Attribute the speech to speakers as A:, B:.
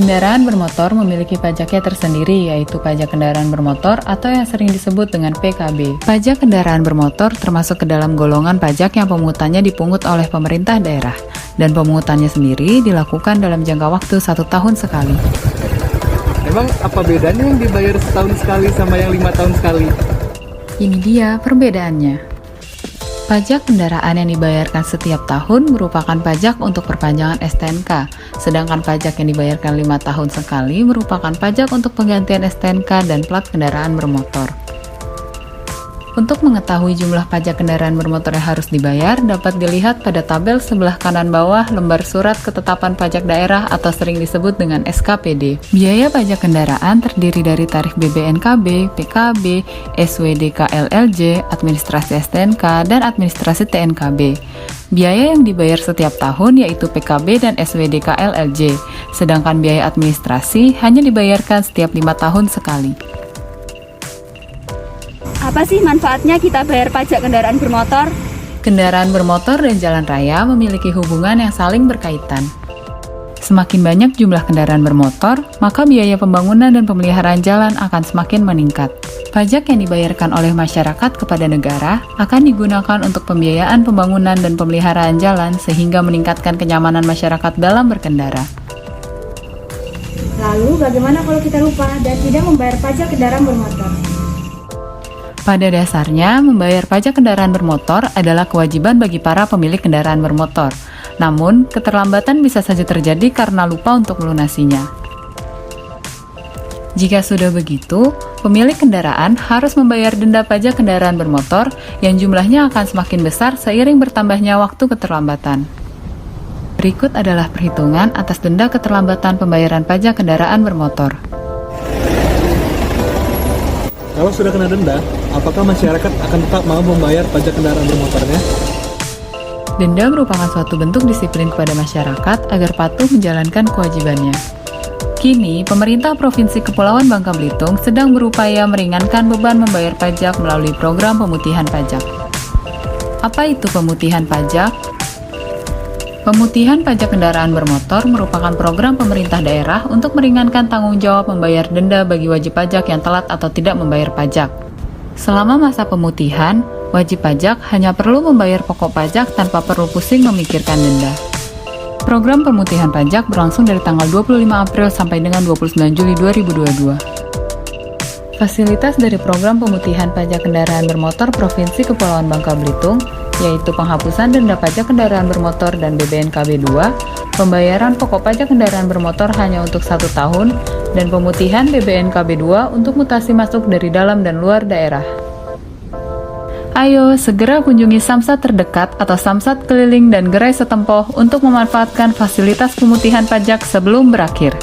A: Kendaraan bermotor memiliki pajaknya tersendiri, yaitu pajak kendaraan bermotor atau yang sering disebut dengan PKB. Pajak kendaraan bermotor termasuk ke dalam golongan pajak yang pemungutannya dipungut oleh pemerintah daerah, dan pemungutannya sendiri dilakukan dalam jangka waktu 1 tahun sekali.
B: Emang apa bedanya yang dibayar setahun sekali sama yang 5 tahun sekali?
A: Ini dia perbedaannya. Pajak kendaraan yang dibayarkan setiap tahun merupakan pajak untuk perpanjangan STNK, sedangkan pajak yang dibayarkan 5 tahun sekali merupakan pajak untuk penggantian STNK dan plat kendaraan bermotor. Untuk mengetahui jumlah pajak kendaraan bermotor yang harus dibayar, dapat dilihat pada tabel sebelah kanan bawah lembar surat ketetapan pajak daerah atau sering disebut dengan SKPD. Biaya pajak kendaraan terdiri dari tarif BBNKB, PKB, SWDK-LLJ, administrasi STNK, dan administrasi TNKB. Biaya yang dibayar setiap tahun yaitu PKB dan SWDK-LLJ, sedangkan biaya administrasi hanya dibayarkan setiap 5 tahun sekali.
C: Apa sih manfaatnya kita bayar pajak kendaraan bermotor?
A: Kendaraan bermotor dan jalan raya memiliki hubungan yang saling berkaitan. Semakin banyak jumlah kendaraan bermotor, maka biaya pembangunan dan pemeliharaan jalan akan semakin meningkat. Pajak yang dibayarkan oleh masyarakat kepada negara akan digunakan untuk pembiayaan pembangunan dan pemeliharaan jalan sehingga meningkatkan kenyamanan masyarakat dalam berkendara.
C: Lalu bagaimana kalau kita lupa dan tidak membayar pajak kendaraan bermotor?
A: Pada dasarnya, membayar pajak kendaraan bermotor adalah kewajiban bagi para pemilik kendaraan bermotor. Namun, keterlambatan bisa saja terjadi karena lupa untuk melunasinya. Jika sudah begitu, pemilik kendaraan harus membayar denda pajak kendaraan bermotor yang jumlahnya akan semakin besar seiring bertambahnya waktu keterlambatan. Berikut adalah perhitungan atas denda keterlambatan pembayaran pajak kendaraan bermotor.
B: Kalau sudah kena denda, apakah masyarakat akan tetap mau membayar pajak kendaraan bermotornya?
A: Denda merupakan suatu bentuk disiplin kepada masyarakat agar patuh menjalankan kewajibannya. Kini, pemerintah Provinsi Kepulauan Bangka Belitung sedang berupaya meringankan beban membayar pajak melalui program pemutihan pajak. Apa itu pemutihan pajak? Pemutihan pajak kendaraan bermotor merupakan program pemerintah daerah untuk meringankan tanggung jawab membayar denda bagi wajib pajak yang telat atau tidak membayar pajak. Selama masa pemutihan, wajib pajak hanya perlu membayar pokok pajak tanpa perlu pusing memikirkan denda. Program pemutihan pajak berlangsung dari tanggal 25 April sampai dengan 29 Juli 2022. Fasilitas dari program pemutihan pajak kendaraan bermotor Provinsi Kepulauan Bangka Belitung yaitu penghapusan denda pajak kendaraan bermotor dan BBNKB 2, pembayaran pokok pajak kendaraan bermotor hanya untuk 1 tahun, dan pemutihan BBNKB 2 untuk mutasi masuk dari dalam dan luar daerah. Ayo, segera kunjungi Samsat terdekat atau Samsat keliling dan gerai setempoh untuk memanfaatkan fasilitas pemutihan pajak sebelum berakhir.